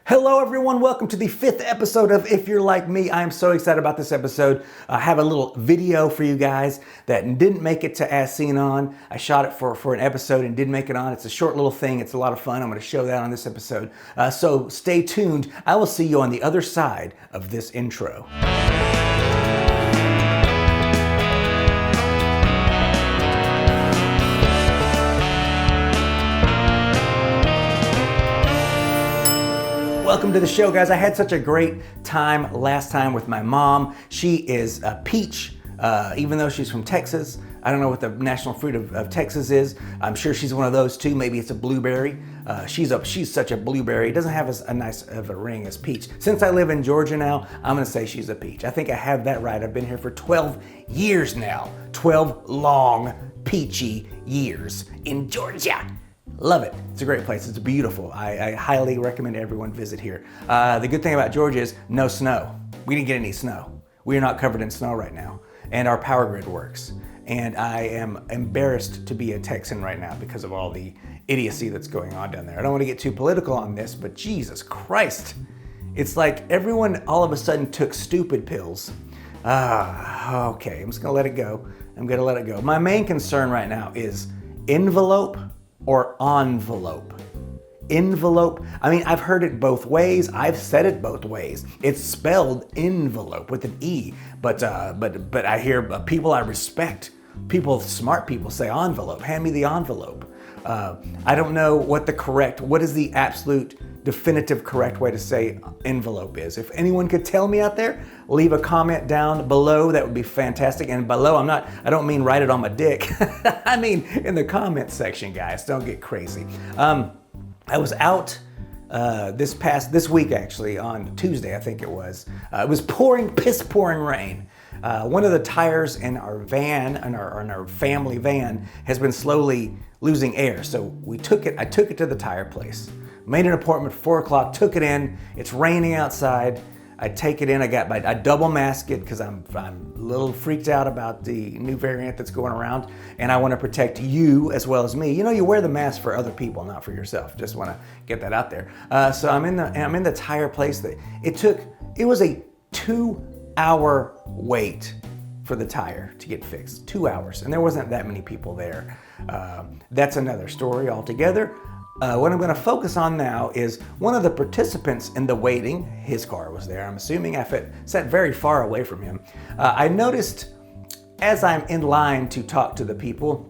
Hello everyone, welcome to the 5th episode of If You're Like Me. I am so excited about this episode. I have a little video for you guys that didn't make it to As Seen On. I shot it for an episode and didn't make it on. It's a short little thing. It's a lot of fun. I'm going to show that on this episode. So stay tuned. I will see you on the other side of this intro. Welcome to the show, guys. I had such a great time last time with my mom. She is a peach, even though she's from Texas. I don't know what the national fruit of Texas is. I'm sure she's one of those too. Maybe it's a blueberry. She's such a blueberry. It doesn't have as nice of a ring as peach. Since I live in Georgia now, I'm gonna say she's a peach. I think I have that right. I've been here for 12 years now. 12 long, peachy years in Georgia. Love it. It's a great place. It's beautiful. I highly recommend everyone visit here. The good thing about Georgia is no snow. We didn't get any snow. We are not covered in snow right now. And our power grid works. And I am embarrassed to be a Texan right now because of all the idiocy that's going on down there. I don't want to get too political on this, but Jesus Christ. It's like everyone all of a sudden took stupid pills. Okay, I'm just going to let it go. I'm going to let it go. My main concern right now is envelope or envelope. Envelope, I mean, I've heard it both ways. I've said it both ways. It's spelled envelope with an E, but I hear people I respect, smart people say envelope. Hand me the envelope. I don't know what is the absolute definitive correct way to say envelope is. If anyone could tell me out there, leave a comment down below. That would be fantastic. And below, I don't mean write it on my dick. I mean in the comment section, guys. Don't get crazy. I was out this week actually on Tuesday, I think it was. It was piss pouring rain. One of the tires in our van, in our family van, has been slowly losing air. So I took it to the tire place. Made an appointment at 4 o'clock, took it in. It's raining outside. I take it in. I double mask it because I'm a little freaked out about the new variant that's going around, and I want to protect you as well as me. You know, you wear the mask for other people, not for yourself. Just want to get that out there. So I'm in the tire place. It was a 2-hour wait for the tire to get fixed. 2 hours, and there wasn't that many people there. That's another story altogether. What I'm going to focus on now is one of the participants in the waiting. His car was there. I'm assuming I sat very far away from him. I noticed as I'm in line to talk to the people,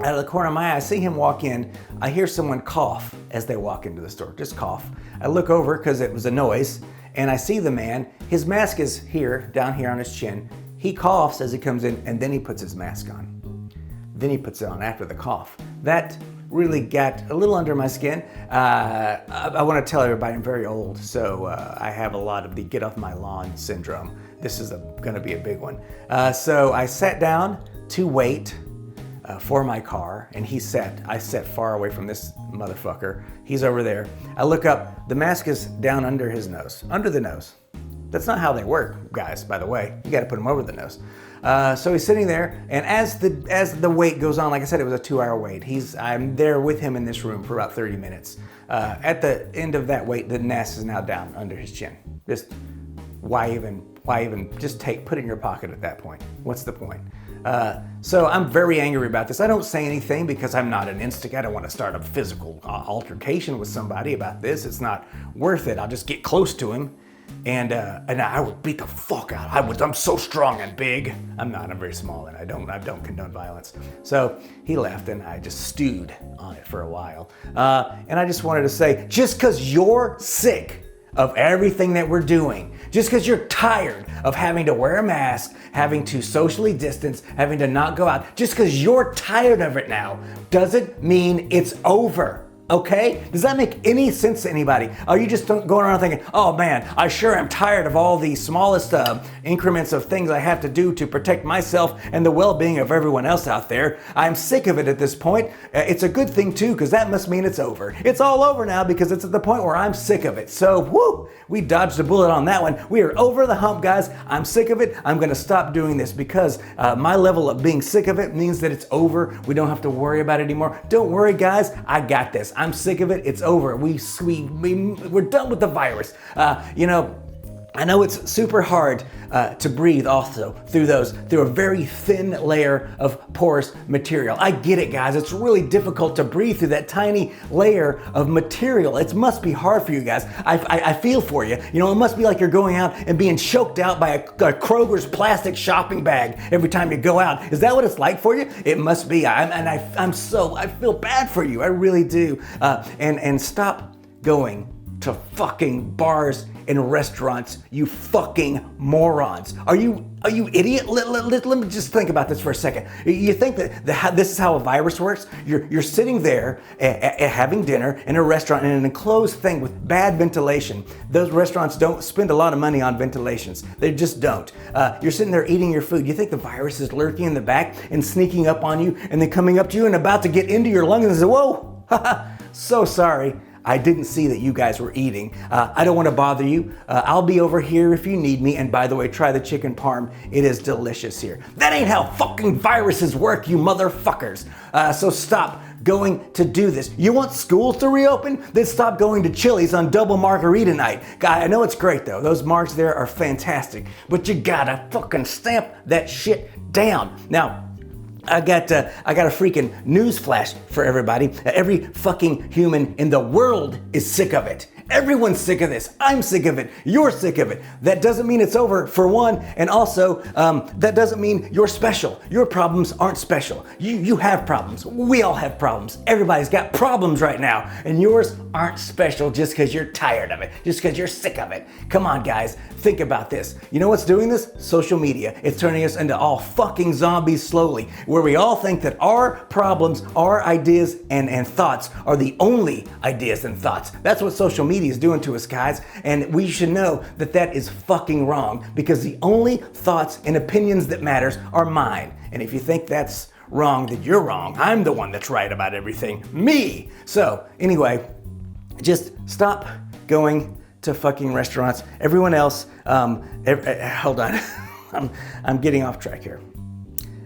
out of the corner of my eye, I see him walk in. I hear someone cough as they walk into the store, just cough. I look over because it was a noise, and I see the man. His mask is here, down here on his chin. He coughs as he comes in, and then he puts his mask on. Then he puts it on after the cough. That really got a little under my skin. I want to tell everybody I'm very old, so I have a lot of the get off my lawn syndrome. This is going to be a big one. So I sat down to wait for my car, and I sat far away from this motherfucker. He's over there. I look up, the mask is down under his nose, under the nose. That's not how they work, guys, by the way. You got to put them over the nose. So he's sitting there, and as the wait goes on, like I said, it was a 2-hour wait. I'm there with him in this room for about 30 minutes. At the end of that wait, the mask is now down under his chin. Just why even just put it in your pocket at that point? What's the point? So I'm very angry about this. I don't say anything because I'm not an instigator. I don't want to start a physical altercation with somebody about this. It's not worth it. I'll just get close to him. And I would beat the fuck out. I'm so strong and big. I'm not. I'm very small, and I don't condone violence. So he left, and I just stewed on it for a while. And I just wanted to say, just because you're sick of everything that we're doing, just because you're tired of having to wear a mask, having to socially distance, having to not go out, just because you're tired of it now, doesn't mean it's over. Okay? Does that make any sense to anybody? Are you just going around thinking, oh man, I sure am tired of all the smallest increments of things I have to do to protect myself and the well-being of everyone else out there. I'm sick of it at this point. It's a good thing too, because that must mean it's over. It's all over now because it's at the point where I'm sick of it. So, whoo, we dodged a bullet on that one. We are over the hump, guys. I'm sick of it. I'm going to stop doing this because my level of being sick of it means that it's over. We don't have to worry about it anymore. Don't worry, guys. I got this. I'm sick of it. It's over. We're done with the virus. I know it's super hard to breathe also through a very thin layer of porous material. I get it, guys. It's really difficult to breathe through that tiny layer of material. It must be hard for you guys. I feel for you. You know, it must be like you're going out and being choked out by a Kroger's plastic shopping bag every time you go out. Is that what it's like for you? It must be. I feel bad for you. I really do. And stop going to fucking bars and restaurants, you fucking morons. Are you idiot? Let me just think about this for a second. You think that this is how a virus works? You're sitting there having dinner in a restaurant in an enclosed thing with bad ventilation. Those restaurants don't spend a lot of money on ventilations. They just don't. You're sitting there eating your food. You think the virus is lurking in the back and sneaking up on you and then coming up to you and about to get into your lungs and say, whoa, so sorry. I didn't see that you guys were eating. I don't want to bother you. I'll be over here if you need me. And by the way, try the chicken parm. It is delicious here. That ain't how fucking viruses work, you motherfuckers. So stop going to do this. You want schools to reopen? Then stop going to Chili's on double margarita night. God, I know it's great though. Those marks there are fantastic. But you gotta fucking stamp that shit down. Now, I got a freaking news flash for everybody. Every fucking human in the world is sick of it. Everyone's sick of this. I'm sick of it. You're sick of it. That doesn't mean it's over, for one. And also, that doesn't mean you're special. Your problems aren't special. You have problems. We all have problems. Everybody's got problems right now. And yours aren't special just because you're tired of it, just because you're sick of it. Come on, guys. Think about this. You know what's doing this? Social media. It's turning us into all fucking zombies slowly, where we all think that our problems, our ideas, and thoughts are the only ideas and thoughts. That's what social media is doing to us, guys, and we should know that that is fucking wrong, because the only thoughts and opinions that matters are mine. And if you think that's wrong, then you're wrong. I'm the one that's right about everything. Me! So, anyway, just stop going to fucking restaurants. Everyone else, hold on. I'm getting off track here.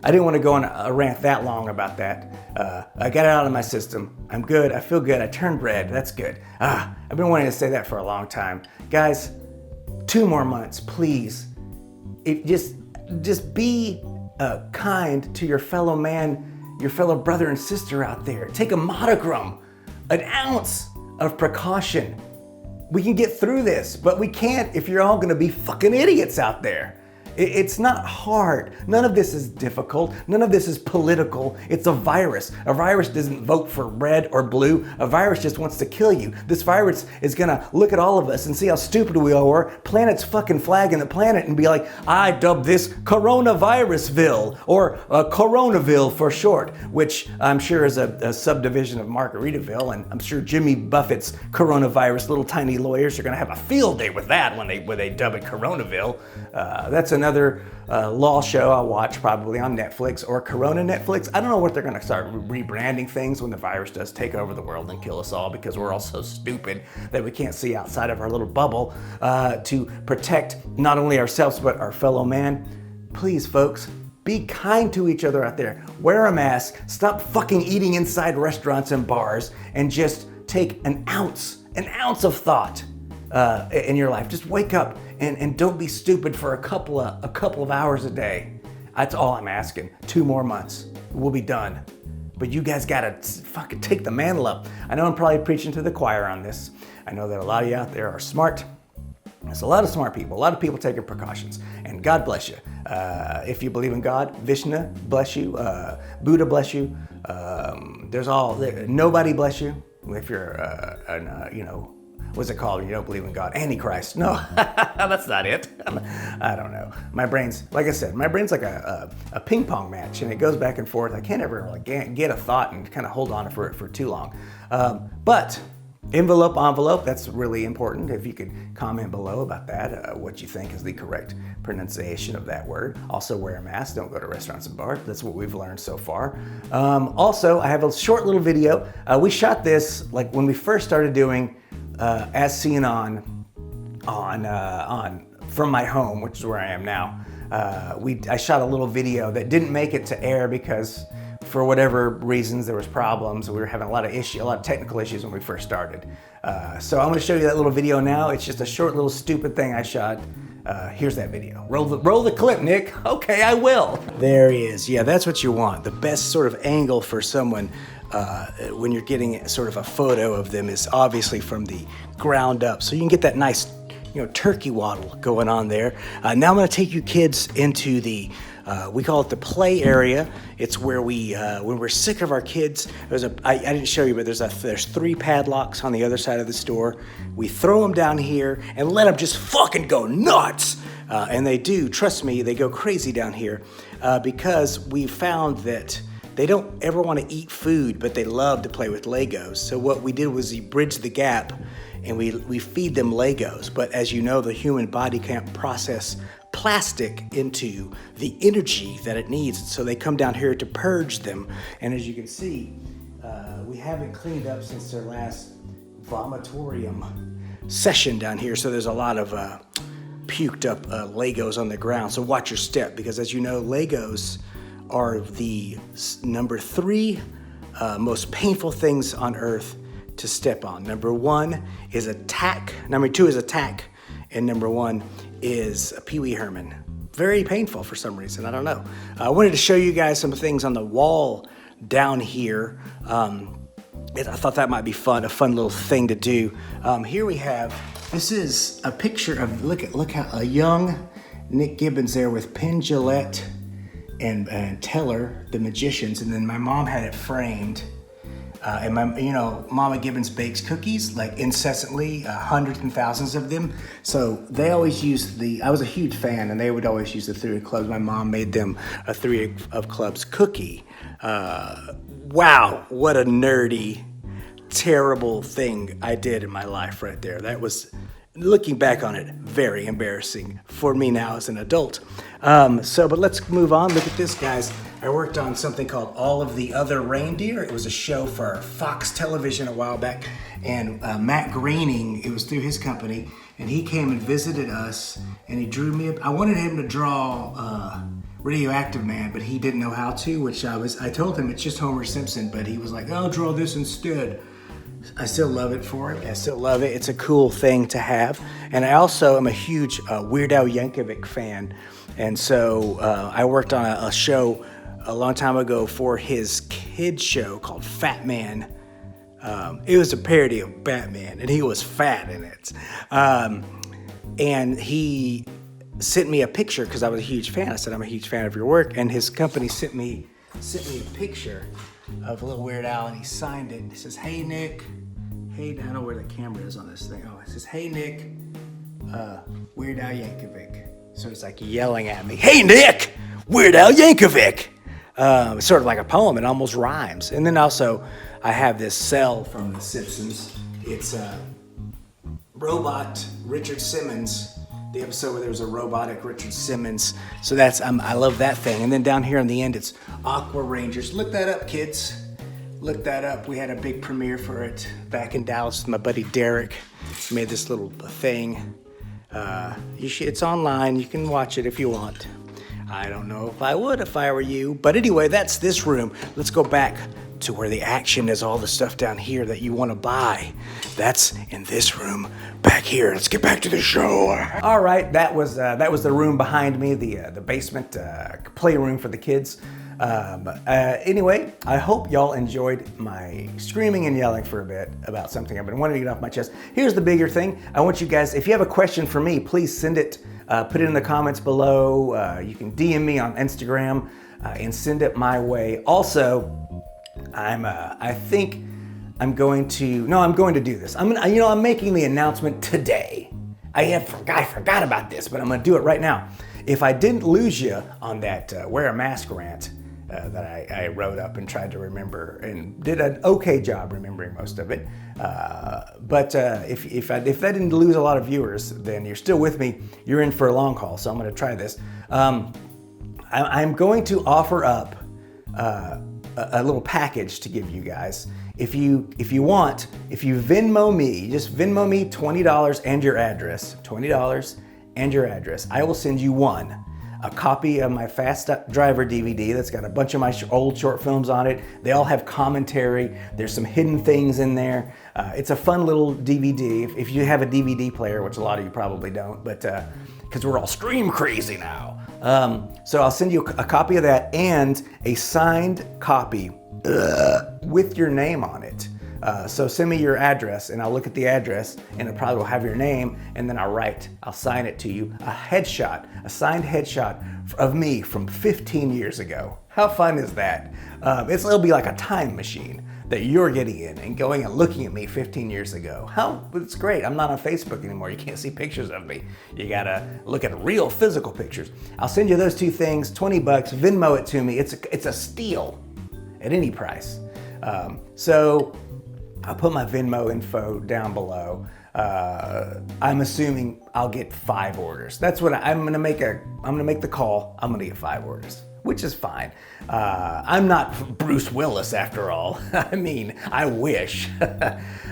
I didn't want to go on a rant that long about that. I got it out of my system. I'm good. I feel good. I turned red. That's good. I've been wanting to say that for a long time. Guys, 2 more months, please. Just be kind to your fellow man, your fellow brother and sister out there. Take a modicum, an ounce of precaution. We can get through this, but we can't if you're all going to be fucking idiots out there. It's not hard. None of this is difficult. None of this is political. It's a virus. A virus doesn't vote for red or blue. A virus just wants to kill you. This virus is gonna look at all of us and see how stupid we all are, plant its fucking flag in the planet and be like, I dubbed this Coronavirusville, or Coronaville for short, which I'm sure is a subdivision of Margaritaville, and I'm sure Jimmy Buffett's coronavirus little tiny lawyers are gonna have a field day with that when they dub it Coronaville. That's another law show I'll watch probably on Netflix or Corona Netflix. I don't know what they're gonna start rebranding things when the virus does take over the world and kill us all, because we're all so stupid that we can't see outside of our little bubble to protect not only ourselves but our fellow man. Please, folks, be kind to each other out there. Wear a mask, stop fucking eating inside restaurants and bars, and just take an ounce of thought in your life. Just wake up and don't be stupid for a couple of hours a day. That's all I'm asking. 2 more months. We'll be done. But you guys gotta fucking take the mantle up. I know I'm probably preaching to the choir on this. I know that a lot of you out there are smart. There's a lot of smart people, a lot of people taking precautions, and God bless you. If you believe in God, Vishnu bless you, Buddha bless you. Nobody bless you. If you're what's it called when you don't believe in God? Antichrist. No, that's not it. I don't know. My brain's, like I said, like a ping pong match, and it goes back and forth. I can't ever get a thought and kind of hold on for it for too long. But envelope, that's really important. If you could comment below about that, what you think is the correct pronunciation of that word. Also, wear a mask. Don't go to restaurants and bars. That's what we've learned so far. Also, I have a short little video. We shot this like when we first started doing As Seen on from my home, which is where I am now. I shot a little video that didn't make it to air because for whatever reasons, there was problems. We were having a lot of technical issues when we first started. So I'm gonna show you that little video now. It's just a short little stupid thing I shot. Here's that video. Roll the clip, Nick. Okay, I will. There he is. Yeah, that's what you want. The best sort of angle for someone when you're getting sort of a photo of them is obviously from the ground up. So you can get that nice, turkey waddle going on there. Now I'm gonna take you kids into the, we call it the play area. It's where we, when we're sick of our kids, I didn't show you, but there's 3 padlocks on the other side of the store. We throw them down here and let them just fucking go nuts. And they do, trust me, they go crazy down here because we found that they don't ever want to eat food, but they love to play with Legos. So what we did was we bridged the gap and we feed them Legos. But as you know, the human body can't process plastic into the energy that it needs. So they come down here to purge them. And as you can see, we haven't cleaned up since their last vomitorium session down here. So there's a lot of puked up Legos on the ground. So watch your step, because as you know, Legos are the number 3 most painful things on earth to step on. Number 1 is attack, number 2 is attack, and number 1 is Pee Wee Herman. Very painful for some reason, I don't know. I wanted to show you guys some things on the wall down here. I thought that might be fun, a fun little thing to do. Here we have, this is a picture of, look how a young Nick Gibbons there with Penn Jillette and Teller, the magicians, and then my mom had it framed. And Mama Gibbons bakes cookies like incessantly, hundreds and thousands of them. So they always used I was a huge fan, and they would always use the 3 of Clubs. My mom made them a 3 of Clubs cookie. Wow, what a nerdy, terrible thing I did in my life right there. That was, looking back on it, very embarrassing for me now as an adult. But let's move on. Look at this, guys. I worked on something called All of the Other Reindeer. It was a show for Fox Television a while back. And Matt Groening, it was through his company, and he came and visited us, and he drew me I wanted him to draw Radioactive Man, but he didn't know how to, which I told him it's just Homer Simpson, but he was like, I'll draw this instead. I still love it for it. I still love it. It's a cool thing to have. And I also am a huge Weird Al Yankovic fan. And so I worked on a show a long time ago for his kids show called Fat Man. It was a parody of Batman, and he was fat in it. And he sent me a picture because I was a huge fan. I said, I'm a huge fan of your work. And his company sent me a picture of little Weird Al, and he signed it. It says, hey, Nick. Hey, I don't know where the camera is on this thing. Oh, it says, hey, Nick, Weird Al Yankovic. So it's like yelling at me, hey, Nick, Weird Al Yankovic. It's sort of like a poem. It almost rhymes. And then also, I have this cell from The Simpsons. It's robot Richard Simmons, the episode where there was a robotic Richard Simmons. So that's, I love that thing. And then down here on the end, it's Aqua Rangers. Look that up, kids. Look that up. We had a big premiere for it back in Dallas with my buddy Derek. He made this little thing. It's online. You can watch it if you want. I don't know if I would if I were you. But anyway, that's this room. Let's go back to where the action is, all the stuff down here that you want to buy. That's in this room back here. Let's get back to the show. All right, that was the room behind me, the basement playroom for the kids. Anyway, I hope y'all enjoyed my screaming and yelling for a bit about something I've been wanting to get off my chest. Here's the bigger thing. I want you guys, if you have a question for me, please send it, put it in the comments below. You can DM me on Instagram and send it my way. Also, I think I'm going to do this. I'm making the announcement today. I forgot about this, but I'm gonna do it right now. If I didn't lose you on that wear a mask rant that I wrote up and tried to remember and did an okay job remembering most of it, but if that didn't lose a lot of viewers, then you're still with me. You're in for a long haul, so I'm gonna try this. I'm going to offer up a little package to give you guys. If you Venmo me, just Venmo me $20 and your address, $20 and your address, I will send you one a copy of my Fast Driver DVD that's got a bunch of my old short films on it. They all have commentary. There's some hidden things in there. It's a fun little DVD. If you have a DVD player, which a lot of you probably don't, but because we're all stream crazy now. So I'll send you a copy of that and a signed copy with your name on it. So send me your address and I'll look at the address and it probably will have your name, and then I'll sign it to you. A signed headshot of me from 15 years ago. How fun is that? It'll be like a time machine that you're getting in and going and looking at me 15 years ago. It's great. I'm not on Facebook anymore. You can't see pictures of me. You gotta look at real physical pictures. I'll send you those two things, $20, Venmo it to me. It's a steal at any price. So I'll put my Venmo info down below. I'm assuming I'll get 5 orders. That's what I'm gonna make the call. I'm gonna get 5 orders, which is fine. I'm not Bruce Willis after all. I mean, I wish.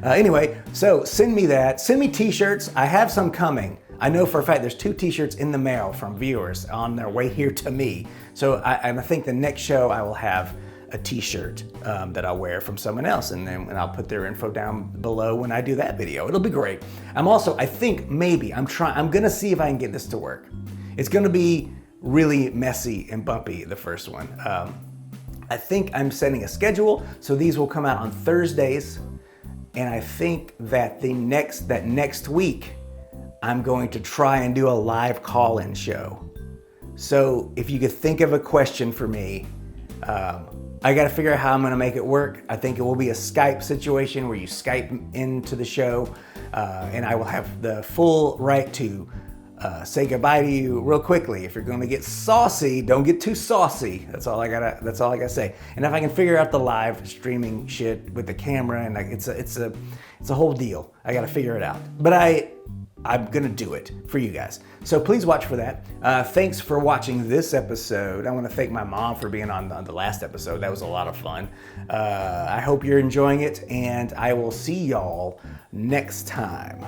Anyway, so send me that. Send me t-shirts. I have some coming. I know for a fact there's 2 t-shirts in the mail from viewers on their way here to me. So I think the next show I will have a t-shirt that I'll wear from someone else, and I'll put their info down below when I do that video. It'll be great. I'm gonna see if I can get this to work. It's gonna be really messy and bumpy, the first one. I think I'm setting a schedule, so these will come out on Thursdays, and I think that next week I'm going to try and do a live call-in show. So if you could think of a question for me, I gotta figure out how I'm gonna make it work. I think it will be a Skype situation where you Skype into the show, and I will have the full right to say goodbye to you real quickly. If you're gonna get saucy, don't get too saucy. That's all I gotta say. And if I can figure out the live streaming shit with the camera, and it's a whole deal. I gotta figure it out. But I'm gonna do it for you guys. So please watch for that. Thanks for watching this episode. I wanna thank my mom for being on the last episode. That was a lot of fun. I hope you're enjoying it, and I will see y'all next time.